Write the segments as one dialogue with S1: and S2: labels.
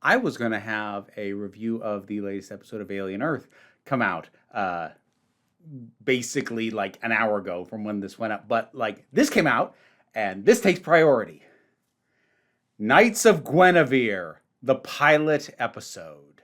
S1: I was going to have a review of the latest episode of Alien Earth come out basically like an hour ago from when this went up. But like this came out and this takes priority. Knights of Guinevere, the pilot episode.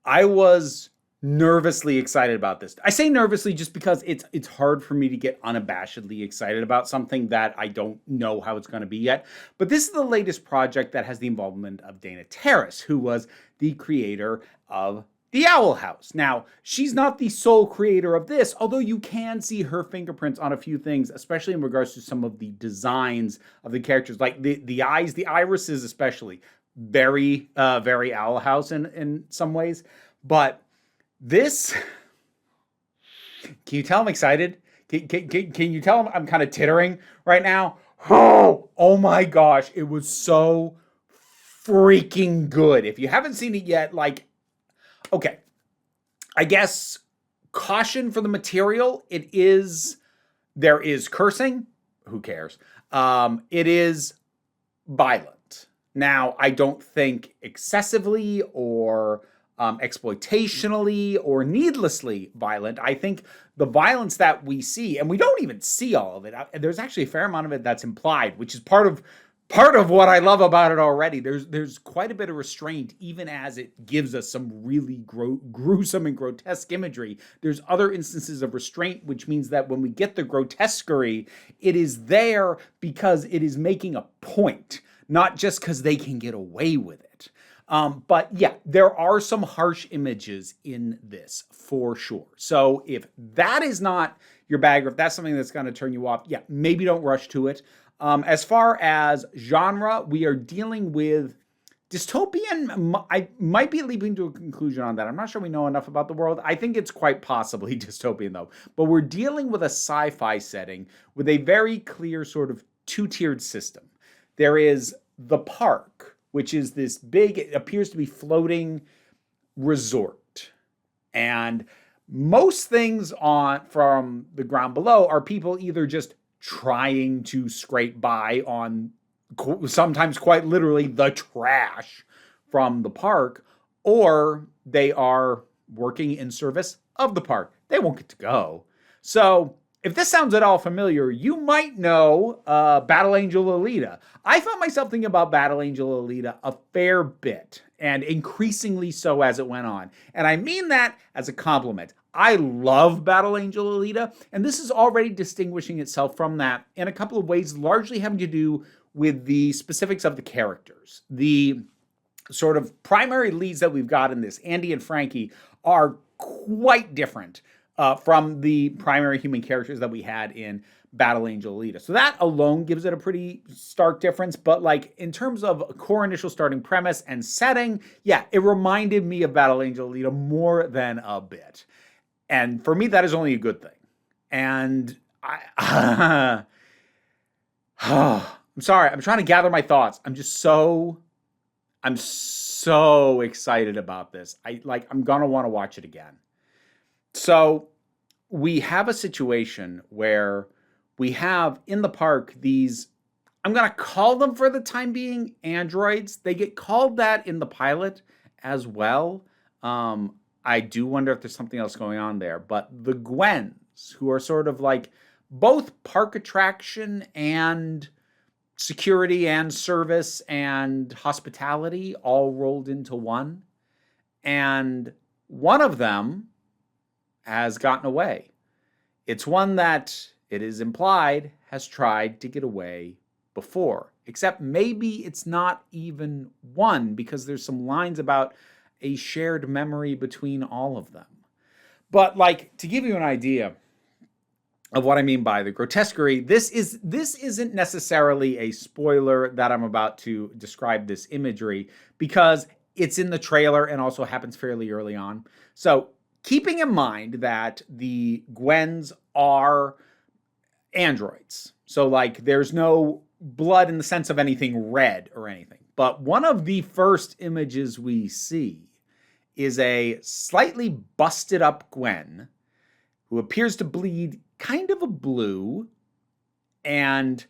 S1: I was nervously excited about this. I say nervously just because it's hard for me to get unabashedly excited about something that I don't know how it's going to be yet. But this is the latest project that has the involvement of Dana Terrace, who was the creator of The Owl House. Now, she's not the sole creator of this, although you can see her fingerprints on a few things, especially in regards to some of the designs of the characters, like the eyes, the irises especially. Very Owl House in some ways. But this, can you tell I'm excited? Can you tell I'm kind of tittering right now? Oh my gosh, it was so freaking good. If you haven't seen it yet, like, okay, I guess caution for the material. There is cursing. Who cares? It is violent. Now, I don't think excessively or exploitationally or needlessly violent. I think the violence that we see, and we don't even see all of it. There's actually a fair amount of it that's implied, which is part of what I love about it already. There's quite a bit of restraint, even as it gives us some really gruesome and grotesque imagery. There's other instances of restraint, which means that when we get the grotesquerie, it is there because it is making a point, not just because they can get away with it. But yeah, there are some harsh images in this for sure. So if that is not your bag, or if that's something that's going to turn you off, yeah, maybe don't rush to it. As far as genre, we are dealing with dystopian. I might be leaping to a conclusion on that. I'm not sure we know enough about the world. I think it's quite possibly dystopian though. But we're dealing with a sci-fi setting with a very clear sort of two-tiered system. There is the park, which is this big, it appears to be floating resort. And most things from the ground below are people either just trying to scrape by on sometimes quite literally the trash from the park, or they are working in service of the park. They won't get to go. So if this sounds at all familiar, you might know Battle Angel Alita. I found myself thinking about Battle Angel Alita a fair bit, and increasingly so as it went on. And I mean that as a compliment. I love Battle Angel Alita, and this is already distinguishing itself from that in a couple of ways, largely having to do with the specifics of the characters. The sort of primary leads that we've got in this, Andy and Frankie, are quite different from the primary human characters that we had in Battle Angel Alita. So that alone gives it a pretty stark difference. But like in terms of core initial starting premise and setting, yeah, it reminded me of Battle Angel Alita more than a bit. And for me, that is only a good thing. And I'm sorry, I'm trying to gather my thoughts. I'm so excited about this. I'm gonna want to watch it again. So we have a situation where we have in the park these, I'm going to call them for the time being androids. They get called that in the pilot as well. I do wonder if there's something else going on there. But the Gwens, who are sort of like both park attraction and security and service and hospitality all rolled into one. And one of them has gotten away. It's one that, it is implied, has tried to get away before. Except maybe it's not even one, because there's some lines about a shared memory between all of them. But like, to give you an idea of what I mean by the grotesquerie, this isn't necessarily a spoiler that I'm about to describe this imagery, because it's in the trailer and also happens fairly early on. So keeping in mind that the Gwens are androids, so like there's no blood in the sense of anything red or anything. But one of the first images we see is a slightly busted up Gwen who appears to bleed kind of a blue, and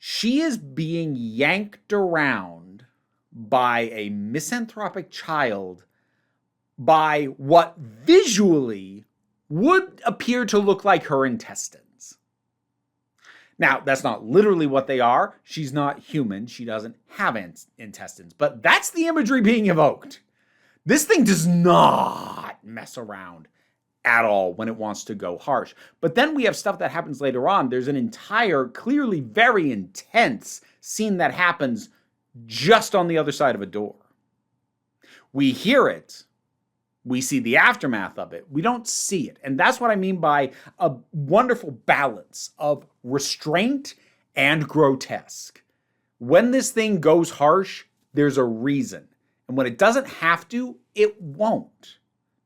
S1: She is being yanked around by a misanthropic child by what visually would appear to look like her intestines. Now, that's not literally what they are. She's not human. She doesn't have intestines. But that's the imagery being evoked. This thing does not mess around at all when it wants to go harsh. But then we have stuff that happens later on. There's an entire, clearly very intense scene that happens just on the other side of a door. We hear it. We see the aftermath of it. We don't see it. And that's what I mean by a wonderful balance of restraint and grotesque. When this thing goes harsh, there's a reason. And when it doesn't have to, it won't.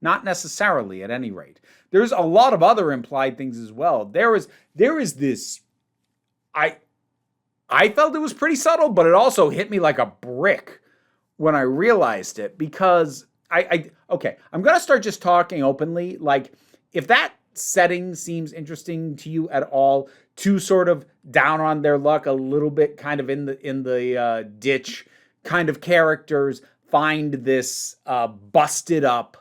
S1: Not necessarily, at any rate. There's a lot of other implied things as well. There is this... I felt it was pretty subtle, but it also hit me like a brick when I realized it, because okay, I'm going to start just talking openly. Like, if that setting seems interesting to you at all, to sort of down on their luck a little bit, kind of in the ditch kind of characters find this busted up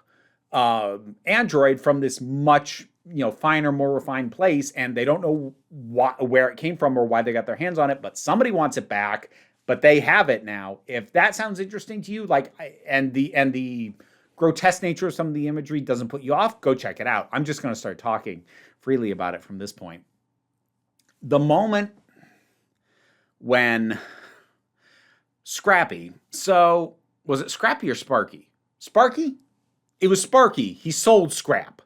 S1: android from this much finer, more refined place, and they don't know where it came from or why they got their hands on it, but somebody wants it back, but they have it now. If that sounds interesting to you, and the grotesque nature of some of the imagery doesn't put you off, go check it out. I'm just going to start talking freely about it from this point. The moment when Scrappy, so was it Scrappy or Sparky? Sparky? It was Sparky. He sold Scrap.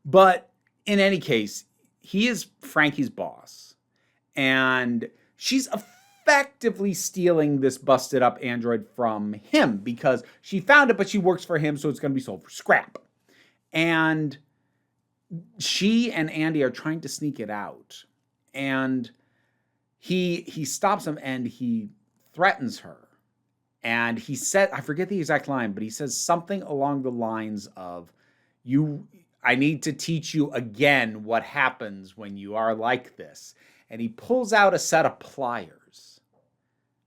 S1: But in any case, he is Frankie's boss. And she's effectively stealing this busted up android from him because she found it, but she works for him, so it's going to be sold for scrap. And she and Andy are trying to sneak it out. And he stops him and he threatens her. And he said, I forget the exact line, but he says something along the lines of, I need to teach you again what happens when you are like this. And he pulls out a set of pliers.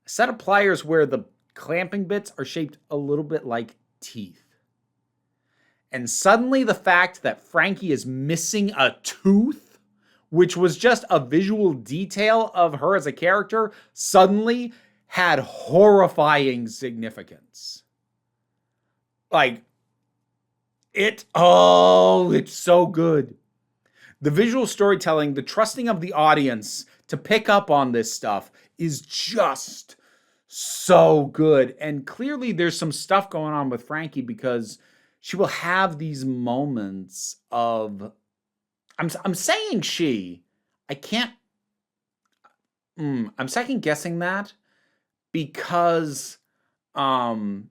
S1: A set of pliers where the clamping bits are shaped a little bit like teeth. And suddenly the fact that Frankie is missing a tooth, which was just a visual detail of her as a character, suddenly had horrifying significance. It's so good. The visual storytelling, the trusting of the audience to pick up on this stuff is just so good. And clearly there's some stuff going on with Frankie because she will have these moments of, I'm saying she, I can't, I'm second guessing that because when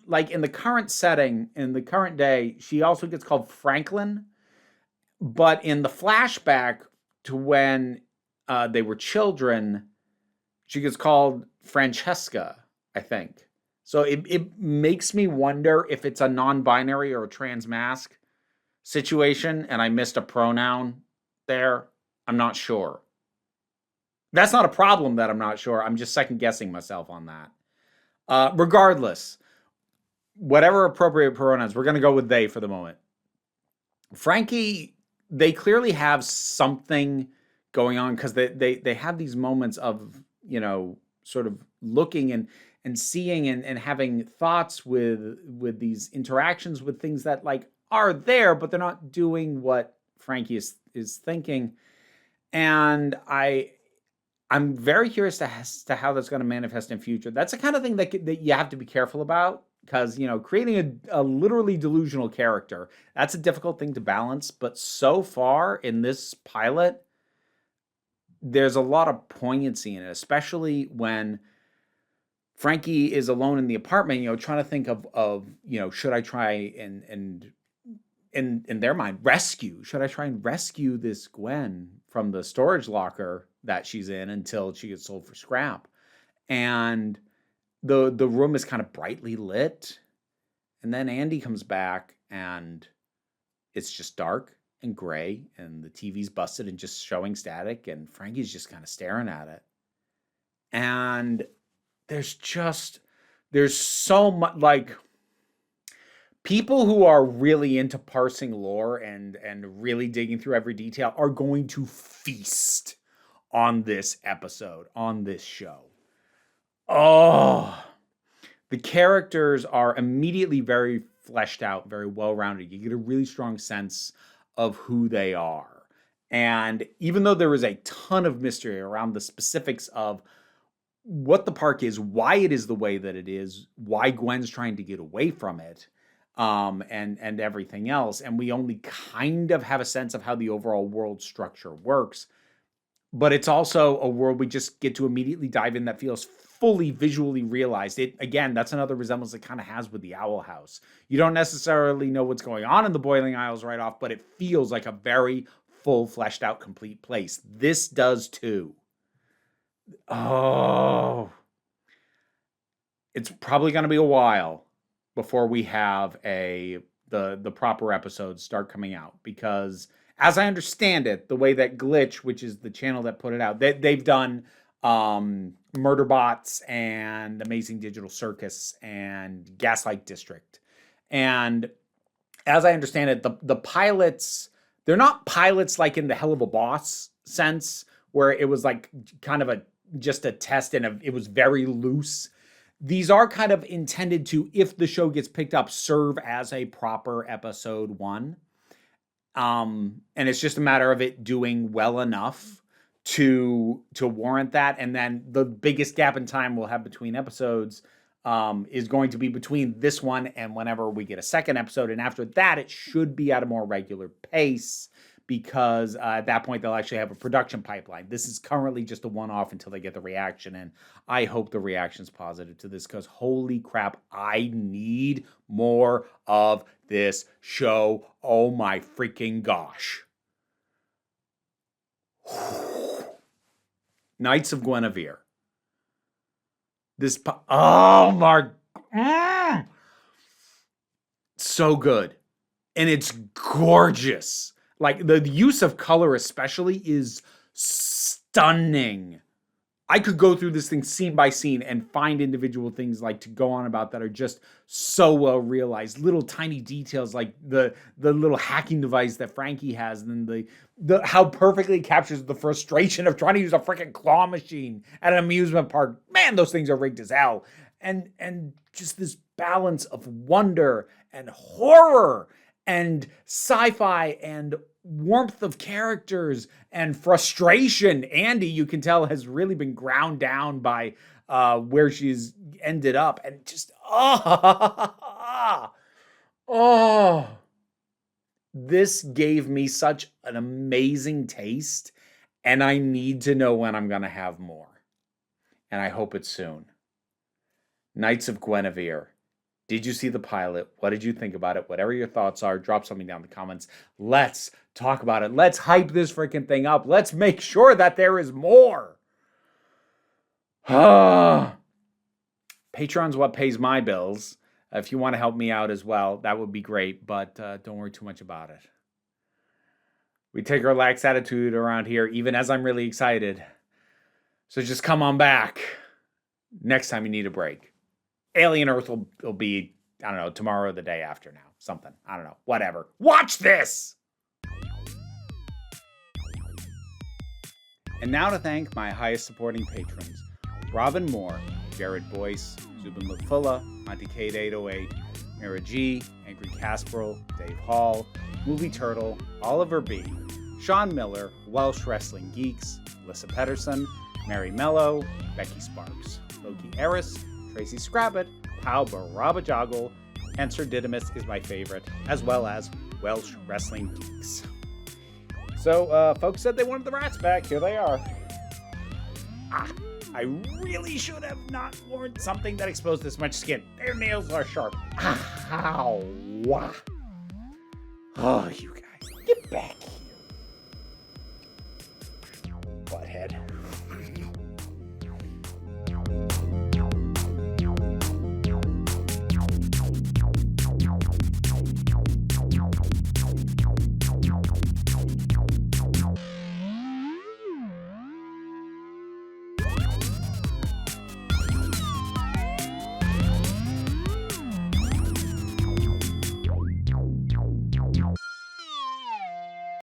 S1: like in the current setting, in the current day, she also gets called Franklin, but in the flashback to when they were children, she gets called Francesca, I think. So it makes me wonder if it's a non-binary or a trans-masc situation, and I missed a pronoun there. I'm not sure. That's not a problem that I'm not sure. I'm just second-guessing myself on that. Regardless, whatever appropriate pronouns, we're going to go with they for the moment. Frankie, they clearly have something going on because they have these moments of, sort of looking and seeing and having thoughts with these interactions with things that are there, but they're not doing what Frankie is thinking. And I'm very curious as to how that's going to manifest in future. That's the kind of thing that you have to be careful about because, creating a literally delusional character, that's a difficult thing to balance. But so far in this pilot, there's a lot of poignancy in it, especially when Frankie is alone in the apartment, trying to think of should I try and in their mind, should I try and rescue this Gwen from the storage locker that she's in until she gets sold for scrap? And the room is kind of brightly lit. And then Andy comes back and it's just dark and gray, and the TV's busted and just showing static, and Frankie's just kind of staring at it. And there's so much, like, people who are really into parsing lore and really digging through every detail are going to feast on this episode, on this show. Oh, the characters are immediately very fleshed out, very well-rounded. You get a really strong sense of who they are. And even though there is a ton of mystery around the specifics of what the park is, why it is the way that it is, why Gwen's trying to get away from it, and everything else, and we only kind of have a sense of how the overall world structure works, but it's also a world we just get to immediately dive in that feels fully visually realized. It, again, that's another resemblance it kind of has with the Owl House. You don't necessarily know what's going on in the Boiling Isles right off, but it feels like a very full, fleshed out, complete place. This does too. Oh, it's probably going to be a while before we have the proper episodes start coming out, because as I understand it, the way that Glitch, which is the channel that put it out, they've done Murderbots and Amazing Digital Circus and Gaslight District. And as I understand it, the pilots, they're not pilots like in the Hell of a Boss sense, where it was like kind of just a test and it was very loose. These are kind of intended to, if the show gets picked up, serve as a proper episode 1. And it's just a matter of it doing well enough to warrant that. And then the biggest gap in time we'll have between episodes is going to be between this one and whenever we get a second episode. And after that, it should be at a more regular pace, because at that point, they'll actually have a production pipeline. This is currently just a one-off until they get the reaction, and I hope the reaction's positive to this, because holy crap, I need more of this show. Oh my freaking gosh. Knights of Guinevere. Oh my, so good. And it's gorgeous. Like, the use of color especially is stunning. I could go through this thing scene by scene and find individual things like to go on about that are just so well realized. Little tiny details like the little hacking device that Frankie has, and then the how perfectly it captures the frustration of trying to use a freaking claw machine at an amusement park. Man, those things are rigged as hell. And just this balance of wonder and horror and sci-fi and warmth of characters and frustration. Andy, you can tell, has really been ground down by where she's ended up, and just this gave me such an amazing taste, and I need to know when I'm gonna have more, and I hope it's soon. Knights of Guinevere. Did you see the pilot? What did you think about it? Whatever your thoughts are, drop something down in the comments. Let's talk about it. Let's hype this freaking thing up. Let's make sure that there is more. Patreon's what pays my bills. If you want to help me out as well, that would be great, but don't worry too much about it. We take a relaxed attitude around here, even as I'm really excited. So just come on back next time you need a break. Alien Earth will be, I don't know, tomorrow or the day after now. Something. I don't know. Whatever. Watch this! And now to thank my highest supporting patrons. Robin Moore, Jared Boyce, Zubin Lafula, Monty Kate 808, Mira G, Angry Casperl, Dave Hall, Movie Turtle, Oliver B, Sean Miller, Welsh Wrestling Geeks, Alyssa Pedersen, Mary Mello, Becky Sparks, Loki Eris, Tracy Scrabbit, Pau Barabajoggle, and Sir Didymus is my favorite, as well as Welsh Wrestling Geeks. So, folks said they wanted the rats back. Here they are. I really should have not worn something that exposed this much skin. Their nails are sharp. Ow. Oh, you guys. Get back here. Butthead.